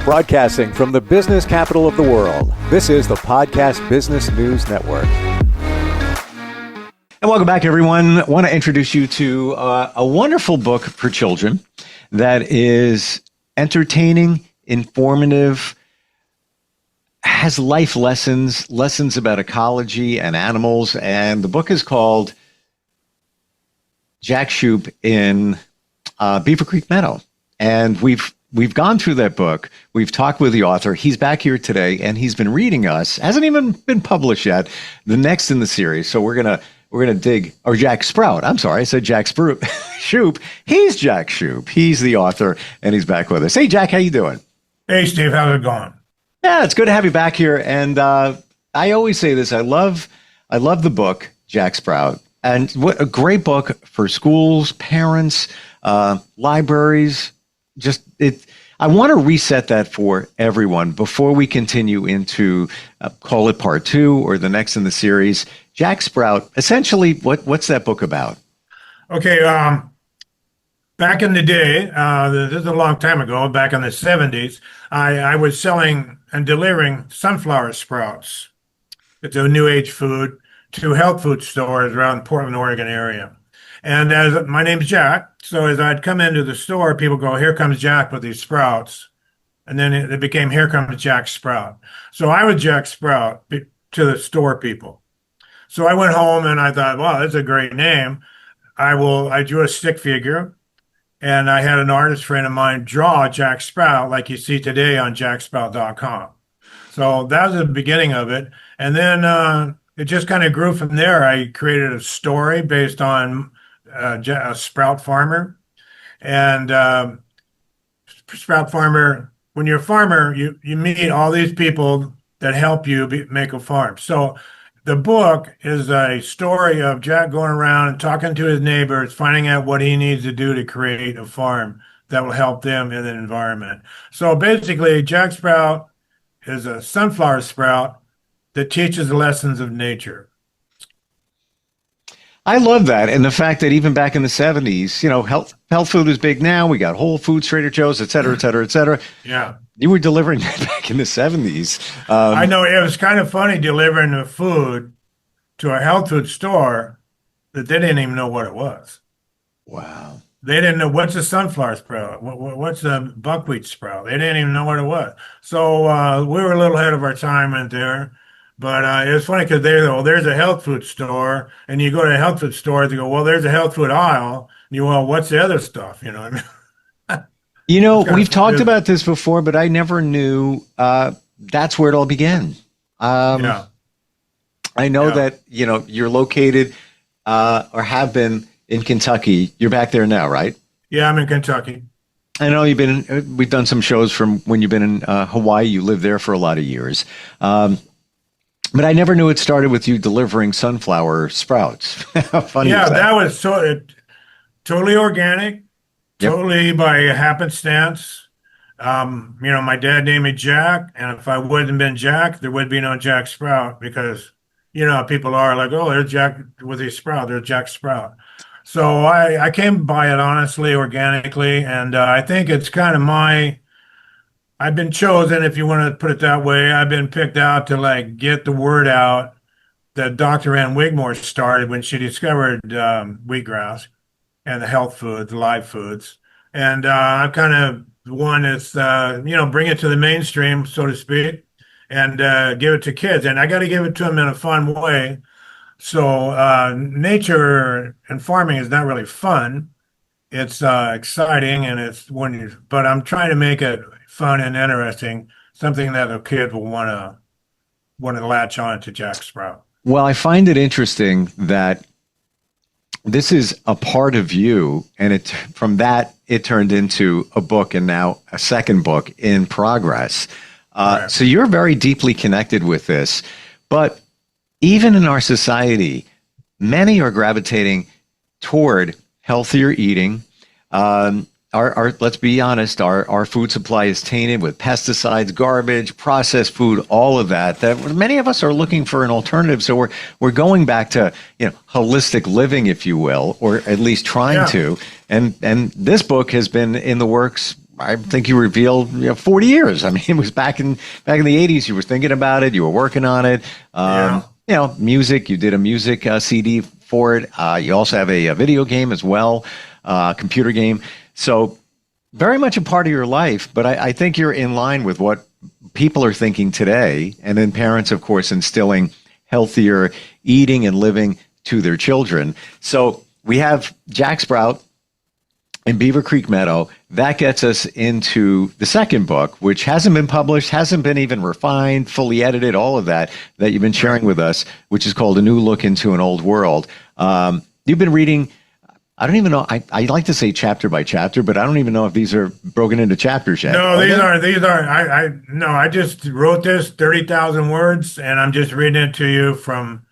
Broadcasting from the business capital of the world, this is the Podcast Business News Network. And welcome back, everyone. I want to introduce you to a wonderful book for children that is entertaining, informative, has life lessons about ecology and animals. And the book is called Jack Shoop in Beaver Creek Meadow. And we've gone through that book. We've talked with the author. He's back here today, and he's been reading us. Hasn't even been published yet. The next in the series. So we're gonna dig. Or Jack Sprout. I'm sorry, I said Jack Shoop. He's Jack Shoop. He's the author, and he's back with us. Hey, Jack, how you doing? Hey, Steve. How's it going? Yeah, it's good to have you back here. And I always say this. I love the book Jack Sprout, and what a great book for schools, parents, libraries. I want to reset that for everyone before we continue into call it part 2 or the next in the series. Jack Sprout, essentially, what's that book about? Okay, back in the day, this is a long time ago, back in the 70s, I was selling and delivering sunflower sprouts. It's a new age food to health food stores around the Portland, Oregon area. And as my name's Jack, so as I'd come into the store, people go, "Here comes Jack with these sprouts." And then it became, "Here comes Jack Sprout." So I was Jack Sprout to the store people. So I went home and I thought, wow, that's a great name. I drew a stick figure, and I had an artist friend of mine draw Jack Sprout like you see today on jacksprout.com. So that was the beginning of it. And then it just kind of grew from there. I created a story based on a sprout farmer. And sprout farmer, when you're a farmer, you meet all these people that help you make a farm. So the book is a story of Jack going around and talking to his neighbors, finding out what he needs to do to create a farm that will help them in the environment. So basically, Jack Sprout is a sunflower sprout that teaches the lessons of nature. I love that. And the fact that even back in the 70s, health food is big now. We got Whole Foods, Trader Joe's, et cetera, et cetera, et cetera. Yeah. You were delivering that back in the 70s. I know. It was kind of funny delivering the food to a health food store that they didn't even know what it was. Wow. They didn't know what's a sunflower sprout, what's a buckwheat sprout. They didn't even know what it was. So we were a little ahead of our time in there. But it was funny because they go, "Well, there's a health food store," and you go to a health food store, they go, "Well, there's a health food aisle." And you go, "Well, what's the other stuff?" You know what I mean? We've talked about this before, but I never knew that's where it all began. Yeah. I know that, you're located or have been in Kentucky. You're back there now, right? Yeah, I'm in Kentucky. I know we've done some shows from when you've been in Hawaii. You lived there for a lot of years. But I never knew it started with you delivering sunflower sprouts. How funny is that? That was totally organic, totally by happenstance. My dad named me Jack, and if I wouldn't have been Jack, there would be no Jack Sprout because, people are like, "Oh, there's Jack with his sprout. There's Jack Sprout." So I came by it honestly, organically, and I think it's kind of I've been chosen, if you want to put it that way. I've been picked out to get the word out that Dr. Ann Wigmore started when she discovered wheatgrass and the health foods, the live foods. And I'm kind of the one that's, bring it to the mainstream, so to speak, and give it to kids. And I got to give it to them in a fun way. So nature and farming is not really fun. It's exciting, and but I'm trying to make it fun and interesting, something that a kid will want to latch on to Jack Sprout. Well, I find it interesting that this is a part of you, and it turned into a book, and now a second book in progress. Right. So you're very deeply connected with this, but even in our society, many are gravitating toward healthier eating. Let's be honest, our food supply is tainted with pesticides, garbage, processed food, all of that many of us are looking for an alternative. So we're going back to, holistic living, if you will, or at least trying to. And this book has been in the works I think you revealed 40 years. I mean, it was back in the 80s. You were thinking about it. You were working on it. Yeah. Music. You did a music CD for it. You also have a video game as well, computer game. So very much a part of your life. But I think you're in line with what people are thinking today. And then parents, of course, instilling healthier eating and living to their children. So we have Jack Sprout in Beaver Creek Meadow. That gets us into the second book, which hasn't been published, hasn't been even refined, fully edited, all of that you've been sharing with us, which is called A New Look into an Old World. You've been reading, I don't even know, I like to say chapter by chapter, but I don't even know if these are broken into chapters yet. No, I just wrote this 30,000 words, and I'm just reading it to you from,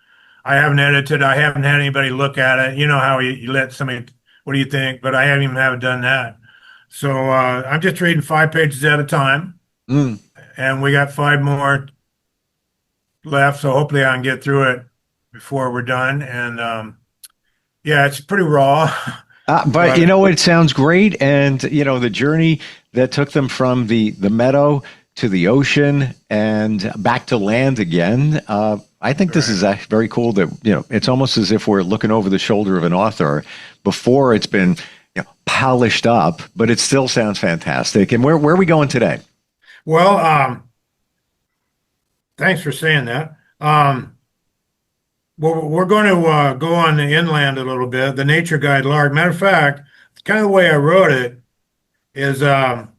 I haven't edited, I haven't had anybody look at it. You know how you let somebody, what do you think? But I haven't done that. So I'm just reading 5 pages at a time, and we got 5 more left. So hopefully I can get through it before we're done. And yeah, it's pretty raw. But it sounds great. And, the journey that took them from the meadow to the ocean and back to land again. I think this is actually very cool that, it's almost as if we're looking over the shoulder of an author before it's been polished up, but it still sounds fantastic. And where are we going today? Well, thanks for saying that. Well, we're going to go on the inland a little bit, the nature guide lark. Matter of fact, kind of the way I wrote it is the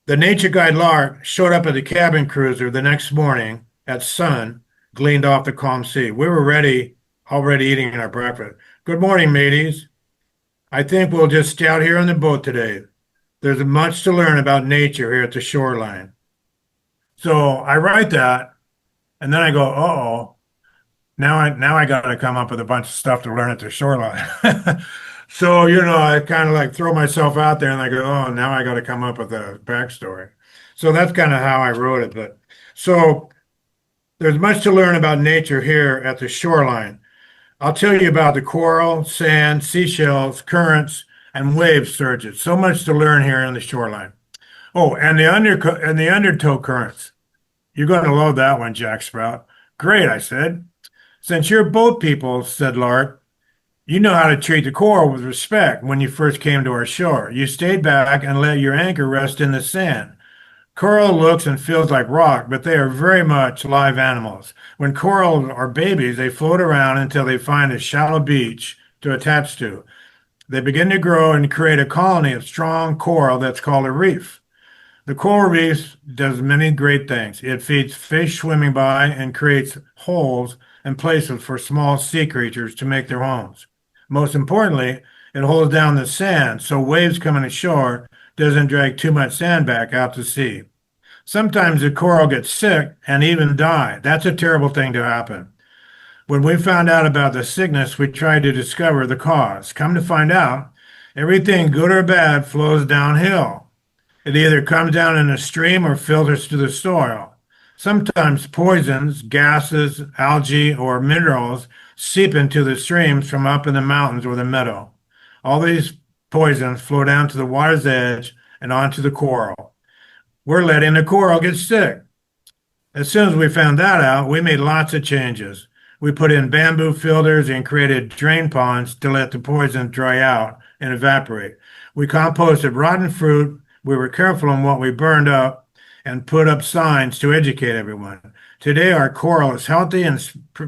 nature guide lark showed up at the cabin cruiser the next morning at sun, gleaned off the calm sea. We were already eating our breakfast. Good morning, mateys. I think we'll just stay out here on the boat today. There's much to learn about nature here at the shoreline. So I write that, and then I go, uh-oh. Now I got to come up with a bunch of stuff to learn at the shoreline. So, I kind of like throw myself out there and I go, oh, now I got to come up with a backstory. So that's kind of how I wrote it. But so there's much to learn about nature here at the shoreline. I'll tell you about the coral, sand, seashells, currents, and wave surges. So much to learn here on the shoreline. Oh, and the undertow currents. You're going to love that one, Jack Sprout. Great, I said. Since you're boat people, said Lark, you know how to treat the coral with respect when you first came to our shore. You stayed back and let your anchor rest in the sand. Coral looks and feels like rock, but they are very much live animals. When coral are babies, they float around until they find a shallow beach to attach to. They begin to grow and create a colony of strong coral that's called a reef. The coral reef does many great things. It feeds fish swimming by and creates holes and places for small sea creatures to make their homes. Most importantly, it holds down the sand so waves coming ashore doesn't drag too much sand back out to sea. Sometimes the coral gets sick and even die. That's a terrible thing to happen. When we found out about the sickness, we tried to discover the cause. Come to find out, everything good or bad flows downhill. It either comes down in a stream or filters to the soil. Sometimes poisons, gases, algae, or minerals seep into the streams from up in the mountains or the meadow. All these poisons flow down to the water's edge and onto the coral. We're letting the coral get sick. As soon as we found that out, we made lots of changes. We put in bamboo filters and created drain ponds to let the poison dry out and evaporate. We composted rotten fruit. We were careful on what we burned up and put up signs to educate everyone. Today, our coral is healthy and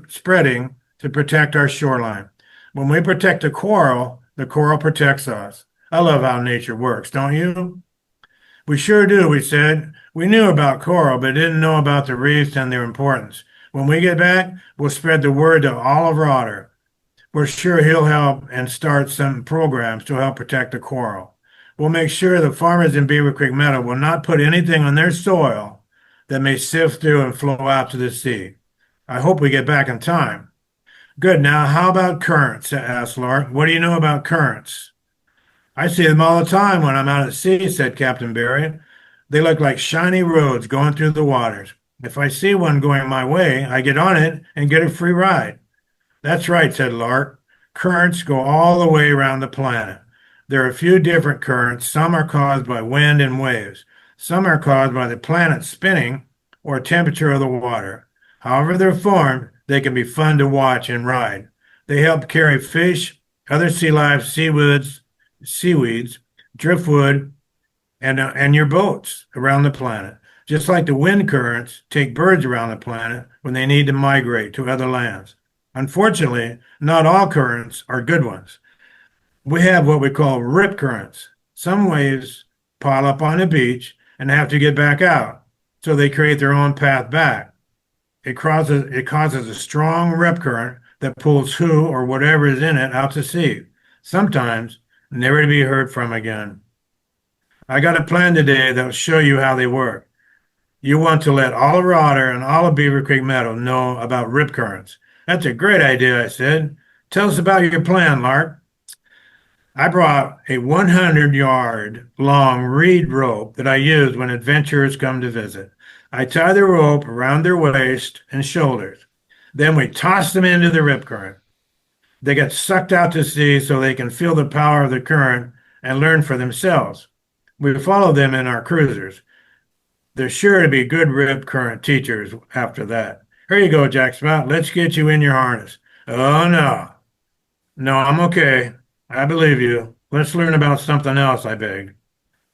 spreading to protect our shoreline. When we protect the coral protects us. I love how nature works, don't you? We sure do, we said. We knew about coral, but didn't know about the reefs and their importance. When we get back, we'll spread the word to Oliver Otter. We're sure he'll help and start some programs to help protect the coral. We'll make sure the farmers in Beaver Creek Meadow will not put anything on their soil that may sift through and flow out to the sea. I hope we get back in time. Good. Now, how about currents? Asked Lark. What do you know about currents? I see them all the time when I'm out at sea, said Captain Barry. They look like shiny roads going through the waters. If I see one going my way, I get on it and get a free ride. That's right, said Lark. Currents go all the way around the planet. There are a few different currents. Some are caused by wind and waves. Some are caused by the planet spinning or temperature of the water. However they're formed, they can be fun to watch and ride. They help carry fish, other sea life, seaweeds, driftwood, and your boats around the planet. Just like the wind currents take birds around the planet when they need to migrate to other lands. Unfortunately, not all currents are good ones. We have what we call rip currents. Some waves pile up on the beach and have to get back out, so they create their own path back. It causes a strong rip current that pulls who or whatever is in it out to sea, sometimes never to be heard from again. I got a plan today that will show you how they work. You want to let all of Otter and all of Beaver Creek Meadow know about rip currents. That's a great idea, I said. Tell us about your plan, Lark. I brought a 100-yard long reed rope that I use when adventurers come to visit. I tie the rope around their waist and shoulders. Then we toss them into the rip current. They get sucked out to sea so they can feel the power of the current and learn for themselves. We follow them in our cruisers. They're sure to be good rip current teachers after that. Here you go, Jack Spout. Let's get you in your harness. Oh, no. No, I'm okay. I believe you. Let's learn about something else, I begged.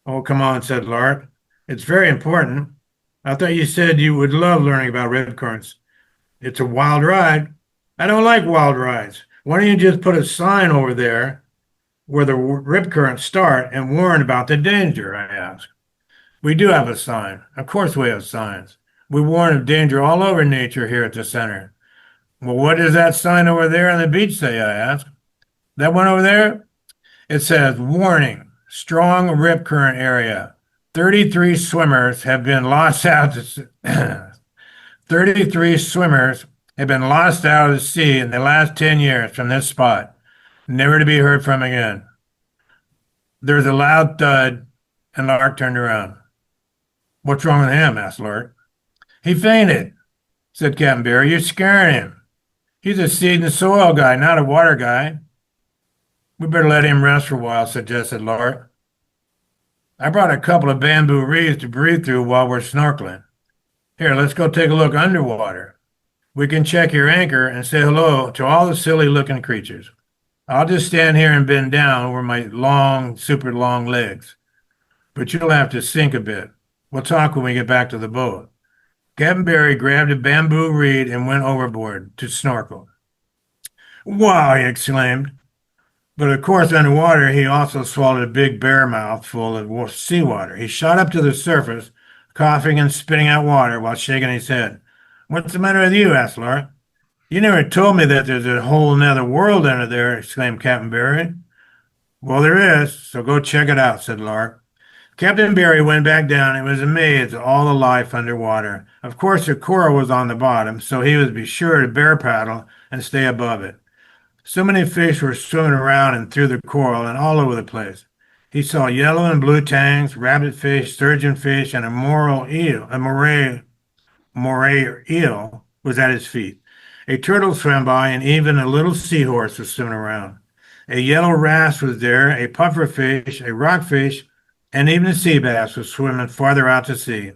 Oh, come on, said Lark. It's very important. I thought you said you would love learning about rip currents. It's a wild ride. I don't like wild rides. Why don't you just put a sign over there where the rip currents start and warn about the danger, I asked. We do have a sign. Of course we have signs. We warn of danger all over nature here at the center. Well, what does that sign over there on the beach say, I asked. That one over there? It says, warning, strong rip current area. 33 swimmers have been lost out to 33 swimmers have been lost out of the sea in the last 10 years from this spot, never to be heard from again. There was a loud thud, and Lark turned around. What's wrong with him? Asked Lark. He fainted, said Captain Barry. You're scaring him. He's a seed and soil guy, not a water guy. We better let him rest for a while, suggested Lark. I brought a couple of bamboo reeds to breathe through while we're snorkeling. Here, let's go take a look underwater. We can check your anchor and say hello to all the silly-looking creatures. I'll just stand here and bend down over my long, super long legs. But you'll have to sink a bit. We'll talk when we get back to the boat. Captain Barry grabbed a bamboo reed and went overboard to snorkel. Wow, he exclaimed. But of course, underwater, he also swallowed a big bear mouth full of seawater. He shot up to the surface, coughing and spitting out water while shaking his head. What's the matter with you? Asked Laura. You never told me that there's a whole nother world under there, exclaimed Captain Barry. Well, there is, so go check it out, said Lark. Captain Barry went back down and was amazed at all the life underwater. Of course, the coral was on the bottom, so he would be sure to bear paddle and stay above it. So many fish were swimming around and through the coral and all over the place. He saw yellow and blue tangs, rabbitfish, surgeonfish, and moray eel was at his feet. A turtle swam by, and even a little seahorse was swimming around. A yellow wrasse was there, a pufferfish, a rockfish, and even a sea bass was swimming farther out to sea.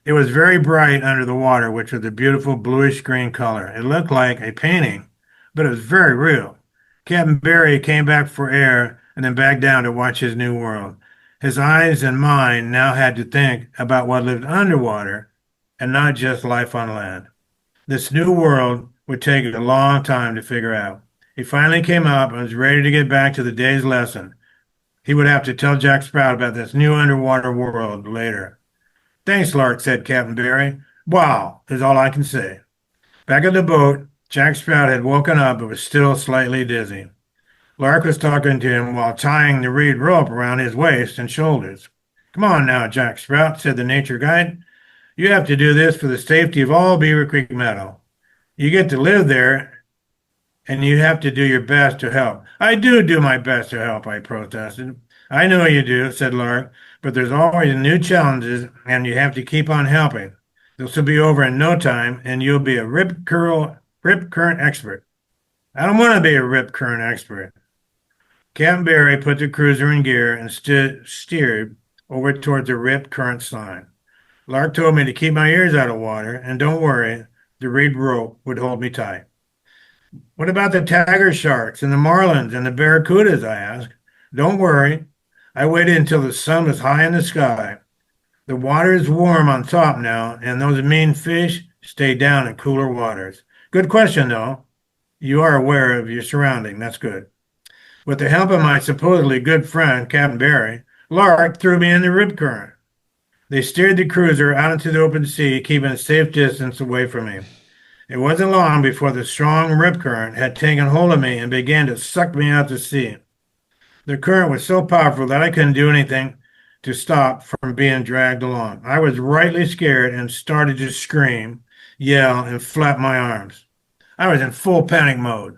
It was very bright under the water, which was a beautiful bluish-green color. It looked like a painting, but it was very real. Captain Barry came back for air and then back down to watch his new world. His eyes and mind now had to think about what lived underwater and not just life on land. This new world would take a long time to figure out. He finally came up and was ready to get back to the day's lesson. He would have to tell Jack Sprout about this new underwater world later. Thanks, Lark, said Captain Barry. Wow, is all I can say. Back at the boat, Jack Sprout had woken up but was still slightly dizzy. Lark was talking to him while tying the reed rope around his waist and shoulders. Come on now, Jack Sprout, said the nature guide. You have to do this for the safety of all Beaver Creek Meadow. You get to live there, and you have to do your best to help. I do my best to help, I protested. I know you do, said Lark, but there's always new challenges, and you have to keep on helping. This will be over in no time, and you'll be a rip current expert. I don't want to be a rip current expert. Captain Barry put the cruiser in gear and steered over towards the Rip Current sign. Lark told me to keep my ears out of water, and don't worry, the reed rope would hold me tight. What about the tiger sharks and the marlins and the barracudas? I asked. Don't worry. I waited until the sun was high in the sky. The water is warm on top now, and those mean fish stay down in cooler waters. Good question, though. You are aware of your surrounding. That's good. With the help of my supposedly good friend, Captain Barry, Lark threw me in the rip current. They steered the cruiser out into the open sea, keeping a safe distance away from me. It wasn't long before the strong rip current had taken hold of me and began to suck me out to sea. The current was so powerful that I couldn't do anything to stop from being dragged along. I was rightly scared and started to scream, yell, and flap my arms. I was in full panic mode.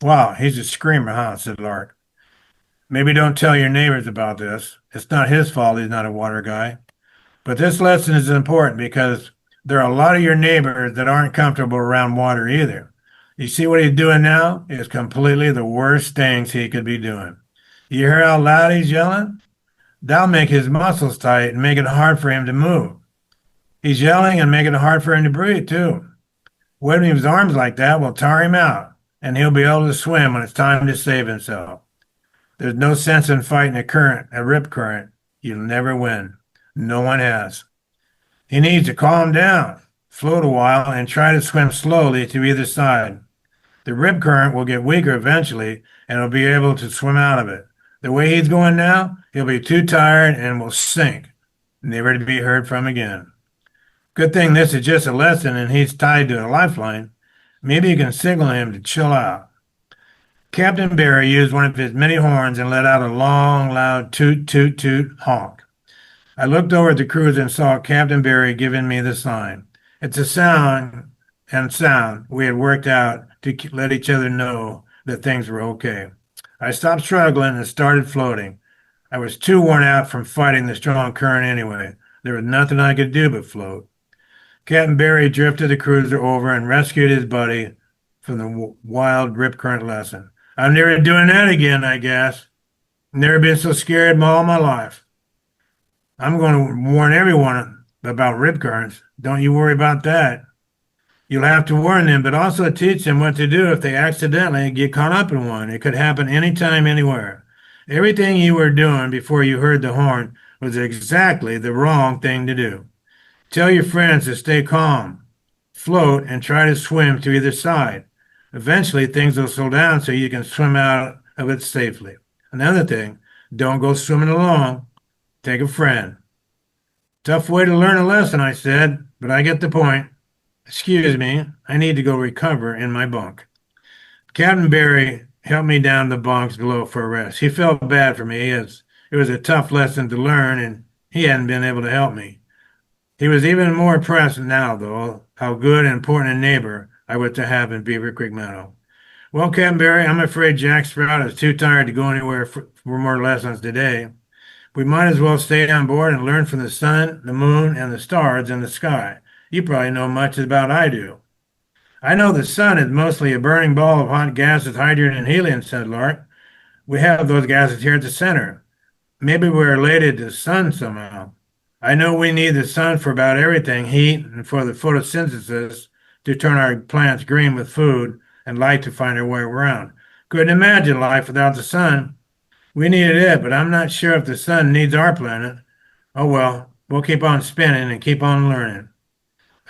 Wow, he's a screamer, huh? Said Lark. Maybe don't tell your neighbors about this. It's not his fault he's not a water guy. But this lesson is important because there are a lot of your neighbors that aren't comfortable around water either. You see what he's doing now is completely the worst things he could be doing. You hear how loud he's yelling? That'll make his muscles tight and make it hard for him to move. He's yelling and making it hard for him to breathe, too. Waving his arms like that will tire him out, and he'll be able to swim when it's time to save himself. There's no sense in fighting a rip current. You'll never win. No one has. He needs to calm down, float a while, and try to swim slowly to either side. The rip current will get weaker eventually, and he'll be able to swim out of it. The way he's going now, he'll be too tired and will sink, never to be heard from again. Good thing this is just a lesson and he's tied to a lifeline. Maybe you can signal him to chill out. Captain Barry used one of his many horns and let out a long, loud toot, toot, toot honk. I looked over at the cruiser and saw Captain Barry giving me the sign. It's a sound we had worked out to let each other know that things were okay. I stopped struggling and started floating. I was too worn out from fighting the strong current anyway. There was nothing I could do but float. Captain Barry drifted the cruiser over and rescued his buddy from the wild rip current lesson. I'm never doing that again, I guess. Never been so scared in all my life. I'm going to warn everyone about rip currents. Don't you worry about that. You'll have to warn them, but also teach them what to do if they accidentally get caught up in one. It could happen anytime, anywhere. Everything you were doing before you heard the horn was exactly the wrong thing to do. Tell your friends to stay calm, float, and try to swim to either side. Eventually, things will slow down so you can swim out of it safely. Another thing, don't go swimming alone. Take a friend. Tough way to learn a lesson, I said, but I get the point. Excuse me, I need to go recover in my bunk. Captain Barry helped me down the bunks below for a rest. He felt bad for me as it was a tough lesson to learn and he hadn't been able to help me. He was even more impressed now, though, how good and important a neighbor I was to have in Beaver Creek Meadow. Well, Captain Barry, I'm afraid Jack Sprout is too tired to go anywhere for more lessons today. We might as well stay on board and learn from the sun, the moon, and the stars in the sky. You probably know much about I do. I know the sun is mostly a burning ball of hot gases, hydrogen and helium, said Lark. We have those gases here at the center. Maybe we're related to the sun somehow. I know we need the sun for about everything, heat, and for the photosynthesis to turn our plants green with food and light to find our way around. Couldn't imagine life without the sun. We needed it, but I'm not sure if the sun needs our planet. Oh well, we'll keep on spinning and keep on learning.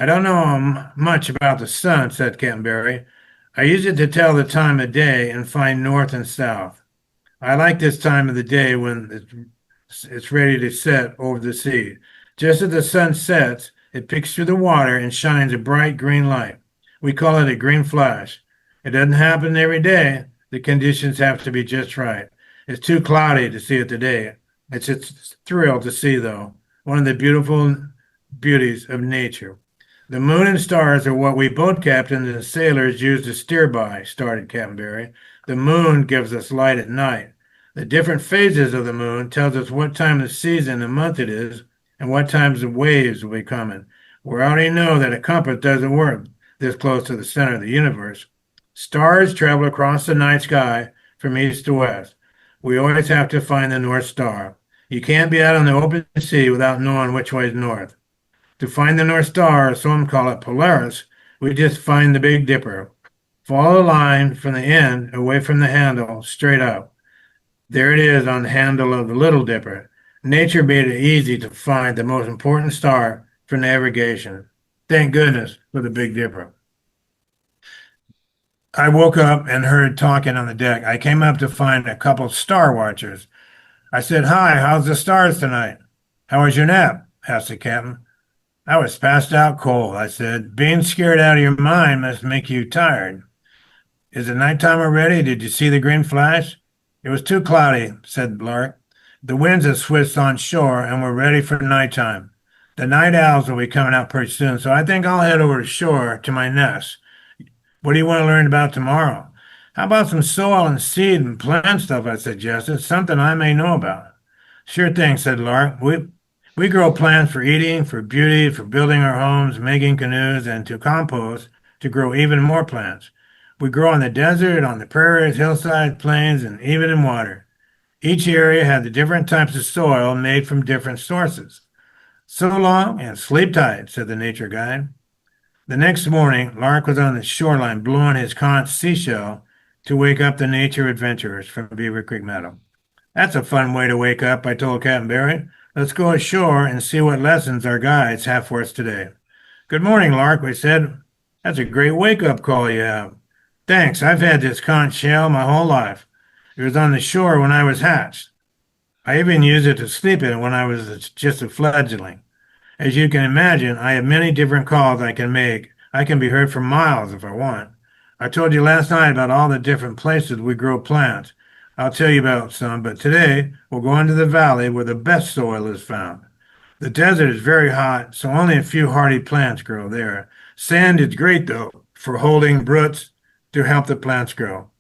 I don't know much about the sun, said Captain Barry. I use it to tell the time of day and find north and south. I like this time of the day when it's ready to set over the sea. Just as the sun sets, it picks through the water and shines a bright green light. We call it a green flash. It doesn't happen every day. The conditions have to be just right. It's too cloudy to see it today. It's a thrill to see, though. One of the beautiful beauties of nature. The moon and stars are what we boat captains and sailors use to steer by, started Captain Barry. The moon gives us light at night. The different phases of the moon tells us what time of season and month it is and what times the waves will be coming. We already know that a compass doesn't work this close to the center of the universe. Stars travel across the night sky from east to west. We always have to find the North Star. You can't be out on the open sea without knowing which way is north. To find the North Star, or some call it Polaris, we just find the Big Dipper. Follow the line from the end, away from the handle, straight up. There it is on the handle of the Little Dipper. Nature made it easy to find the most important star for navigation. Thank goodness for the Big Dipper. I woke up and heard talking on the deck. I came up to find a couple star watchers. I said, "Hi, how's the stars tonight?" "How was your nap?" asked the captain. "I was passed out cold," I said. "Being scared out of your mind must make you tired." "Is it nighttime already? Did you see the green flash?" "It was too cloudy," said Lark. "The winds have switched on shore and we're ready for nighttime. The night owls will be coming out pretty soon, so I think I'll head over to shore to my nest. What do you want to learn about tomorrow?" "How about some soil and seed and plant stuff?" I suggested. "Something I may know about." "Sure thing," said Lark. We grow plants for eating, for beauty, for building our homes, making canoes, and to compost to grow even more plants. We grow in the desert, on the prairies, hillsides, plains, and even in water. Each area has the different types of soil made from different sources. "So long and sleep tight," said the nature guide. The next morning, Lark was on the shoreline blowing his conch seashell to wake up the nature adventurers from Beaver Creek Meadow. "That's a fun way to wake up," I told Captain Barry. "Let's go ashore and see what lessons our guides have for us today." "Good morning, Lark," we said. "That's a great wake-up call you have." "Thanks. I've had this conch shell my whole life. It was on the shore when I was hatched. I even used it to sleep in when I was just a fledgling. As you can imagine, I have many different calls I can make. I can be heard for miles if I want. I told you last night about all the different places we grow plants. I'll tell you about some, but today we'll go into the valley where the best soil is found. The desert is very hot, so only a few hardy plants grow there. Sand is great, though, for holding roots to help the plants grow.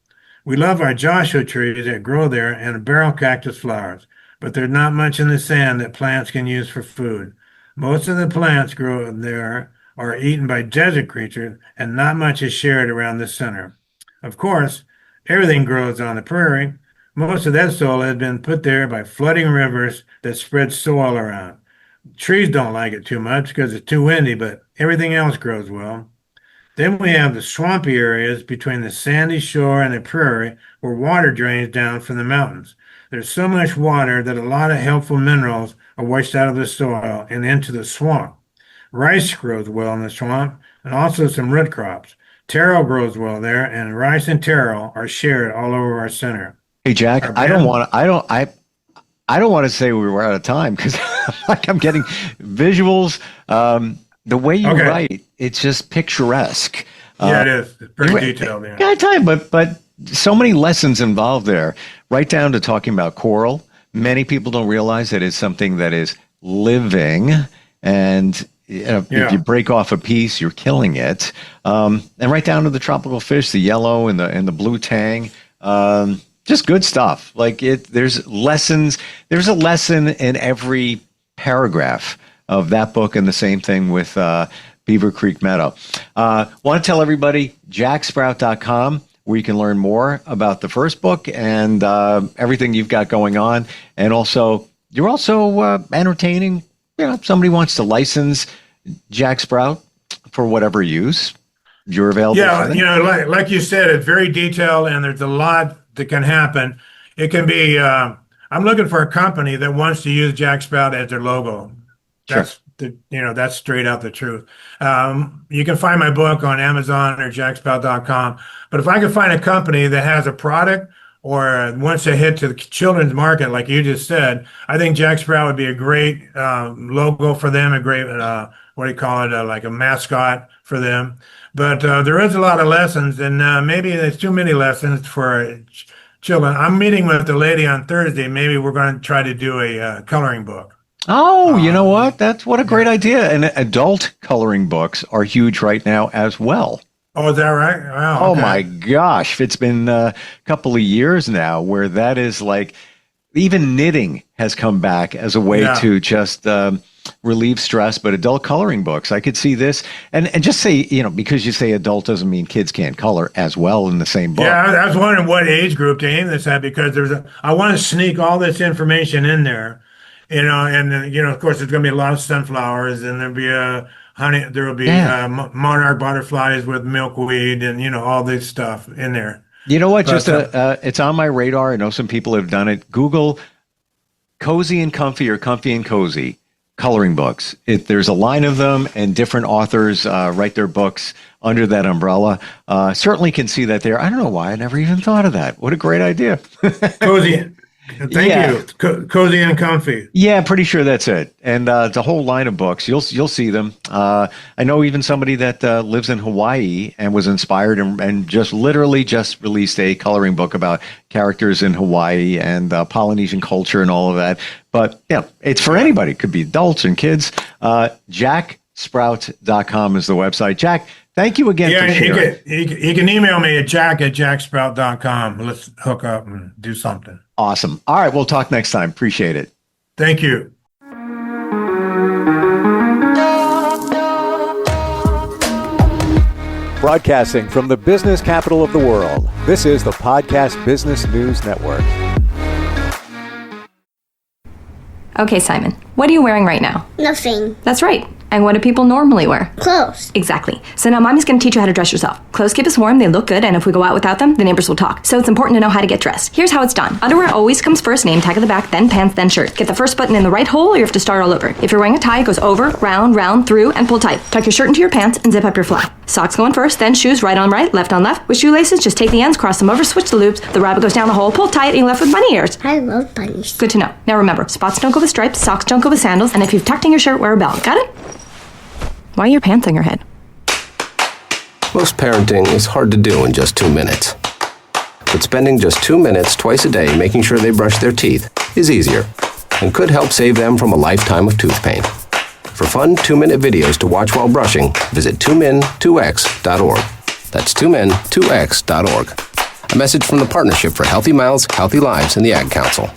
We love our Joshua trees that grow there and barrel cactus flowers, but there's not much in the sand that plants can use for food. Most of the plants grown there are eaten by desert creatures, and not much is shared around the center. Of course, everything grows on the prairie. Most of that soil has been put there by flooding rivers that spread soil around. Trees don't like it too much because it's too windy, but everything else grows well. Then we have the swampy areas between the sandy shore and the prairie where water drains down from the mountains. There's so much water that a lot of helpful minerals are washed out of the soil and into the swamp. Rice grows well in the swamp and also some root crops. Taro grows well there, and rice and taro are shared all over our center. Hey, Jack, I don't want to say we were out of time because like I'm getting visuals. The way you write, it's just picturesque. Yeah, it is. It's pretty detailed. Yeah, I tell you, but so many lessons involved there, right down to talking about coral. Many people don't realize that it's something that is living, and if you break off a piece, you're killing it. And right down to the tropical fish, the yellow and the blue tang. Just good stuff. Like there's lessons. There's a lesson in every paragraph of that book, and the same thing with Beaver Creek Meadow. Want to tell everybody jacksprout.com, where you can learn more about the first book and everything you've got going on, and also you're also entertaining. If somebody wants to license Jack Sprout for whatever use, you're available. Yeah, like you said, it's very detailed, and there's a lot that can happen. It can be. I'm looking for a company that wants to use Jack Sprout as their logo. That's that's straight out the truth. You can find my book on Amazon or jacksprout.com. But if I can find a company that has a product or wants to hit to the children's market, like you just said, I think Jack Sprout would be a great logo for them, a great, like a mascot for them. But there is a lot of lessons, and maybe there's too many lessons for children. I'm meeting with the lady on Thursday. Maybe we're going to try to do a coloring book. Oh, you know what? That's what a great idea. And adult coloring books are huge right now as well. Oh, is that right? Wow, oh, my gosh. It's been a couple of years now where that is like, even knitting has come back as a way to just relieve stress, but adult coloring books. I could see this. And just say, because you say adult doesn't mean kids can't color as well in the same book. Yeah, I was wondering what age group to aim this at, because I want to sneak all this information in there, and of course there's going to be a lot of sunflowers, and there'll be there will be monarch butterflies with milkweed, and all this stuff in there. You know what? It's on my radar. I know some people have done it. Google Cozy and Comfy or Comfy and Cozy coloring books. There's a line of them, and different authors write their books under that umbrella. Certainly can see that there. I don't know why I never even thought of that. What a great idea. Cozy. Thank you. Cozy and Comfy. Yeah, pretty sure that's it. And it's a whole line of books. You'll see them. I know even somebody that lives in Hawaii and was inspired and just released a coloring book about characters in Hawaii and Polynesian culture and all of that. But it's for anybody. It could be adults and kids. JackSprout.com is the website. Jack, thank you again for sharing. You can email me at jack@jacksprout.com. Let's hook up and do something. Awesome. All right, we'll talk next time. Appreciate it. Thank you. Broadcasting from the business capital of the world, this is the Podcast Business News Network. Okay, Simon, what are you wearing right now? Nothing. That's right. And what do people normally wear? Clothes. Exactly. So now Mommy's going to teach you how to dress yourself. Clothes keep us warm, they look good, and if we go out without them, the neighbors will talk. So it's important to know how to get dressed. Here's how it's done. Underwear always comes first, name tag at the back, then pants, then shirt. Get the first button in the right hole, or you have to start all over. If you're wearing a tie, it goes over, round, through, and pull tight. Tuck your shirt into your pants and zip up your fly. Socks going first, then shoes right on right, left on left. With shoelaces, just take the ends, cross them over, switch the loops. The rabbit goes down the hole, pull tight, and you're left with bunny ears. I love bunnies. Good to know. Now remember, spots don't go with stripes, socks don't go with sandals, and if you've tucked in your shirt, wear a belt. Got it? Why are your pants on your head? Most parenting is hard to do in just 2 minutes. But spending just 2 minutes twice a day making sure they brush their teeth is easier and could help save them from a lifetime of tooth pain. For fun 2-minute videos to watch while brushing, visit 2min2x.org. That's 2min2x.org. A message from the Partnership for Healthy Mouths, Healthy Lives and the Ad Council.